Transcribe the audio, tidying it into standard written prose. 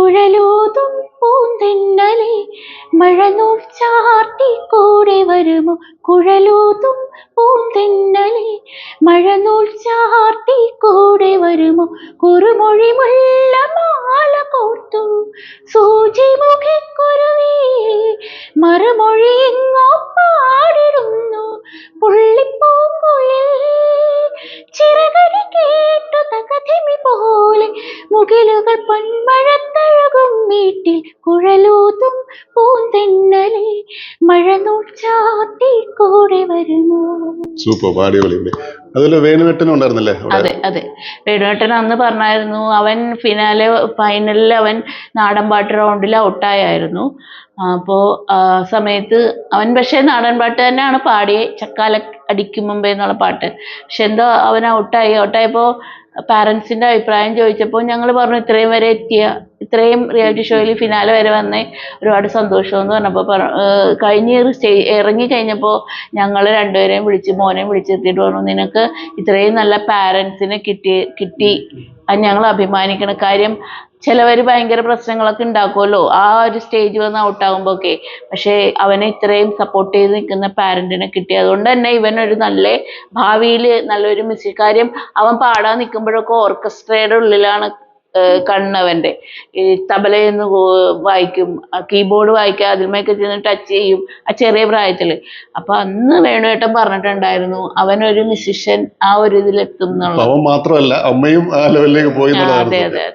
കുഴലൂതും പൂന്തെന്നലെ മഴനൂൽ ചാർത്തി കൂടെ വരുമോ. കുഴലൂതും പൂന്തെന്നലെ മഴനൂൽ ചാർത്തി കൂടെ വരുമോ. കുറുമൊഴി മുല്ല മാല കോർത്തു സൂചിമുഖിക്കുരുവി മറുമൊഴി എങ്ങോ പാടിടുന്നു പുള്ളിപ്പൂങ്കുയിൽ. ചിറകടി കേട്ടു തകതിമി പോലെ മുകിലുകൾ പൊന്മഴത്തഴകും വീട്ടിൽ. കുഴലൂതും പൂന്തെന്നലെ മഴനൂൽ ചാർത്തി കൂടെ വരുമോ. സൂപ്പർ, അടിപൊളി. അതുപോലെ വേണുവേട്ടനും ഉണ്ടായിരുന്നല്ലേ? അതെ അതെ, വേണുവേട്ടൻ അന്ന് പറഞ്ഞായിരുന്നു അവൻ ഫൈനലിൽ അവൻ നാടൻപാട്ട് റൗണ്ടിൽ ഔട്ടായിരുന്നു. അപ്പോൾ സമയത്ത് അവൻ പക്ഷേ നാടൻപാട്ട് തന്നെയാണ് പാടിയേ, ചക്കാല അടിക്കും മുമ്പേ എന്നുള്ള പാട്ട്. പക്ഷെ എന്തോ അവൻ ഔട്ടായപ്പോൾ പാരൻസിൻ്റെ അഭിപ്രായം ചോദിച്ചപ്പോൾ ഞങ്ങൾ പറഞ്ഞു ഇത്രയും വരെ ഇത്രയും റിയാലിറ്റി ഷോയിൽ ഫിനാലെ വരെ വന്നേ ഒരുപാട് സന്തോഷമെന്ന് പറഞ്ഞപ്പോൾ കഴിഞ്ഞ് ഇറങ്ങി കഴിഞ്ഞപ്പോൾ ഞങ്ങൾ രണ്ടുപേരെയും മോനെയും വിളിച്ചെത്തിയിട്ട് പറഞ്ഞു നിനക്ക് ഇത്രയും നല്ല പാരൻസിനെ കിട്ടി അത് ഞങ്ങൾ അഭിമാനിക്കണം. കാര്യം ചിലവർ ഭയങ്കര പ്രശ്നങ്ങളൊക്കെ ഉണ്ടാക്കുമല്ലോ ആ ഒരു സ്റ്റേജ് വന്ന് ഔട്ടാകുമ്പോൾ ഒക്കെ. പക്ഷേ അവനെ ഇത്രയും സപ്പോർട്ട് ചെയ്ത് നിൽക്കുന്ന പാരൻറ്റിനെ കിട്ടി. അതുകൊണ്ട് തന്നെ ഇവനൊരു നല്ല ഭാവിയിൽ നല്ലൊരു മ്യൂസിക്. കാര്യം അവൻ പാടാൻ നിൽക്കുമ്പോഴൊക്കെ ഓർക്കസ്ട്രയുടെ ഉള്ളിലാണ് കണ്ണവൻ്റെ. ഈ തബലയെന്ന് വായിക്കും, കീബോർഡ് വായിക്കുക, അതിന്മേലൊക്കെ ചെന്ന് ടച്ച് ചെയ്യും ആ ചെറിയ പ്രായത്തിൽ. അപ്പം അന്ന് വേണുവേട്ടൻ പറഞ്ഞിട്ടുണ്ടായിരുന്നു അവനൊരു മ്യൂസിഷ്യൻ ആ ഒരു ഇതിലെത്തും എന്നുള്ളത്. മാത്രമല്ല അമ്മയും ആ ലെവലിലേക്ക് പോയി. അതെ അതെ.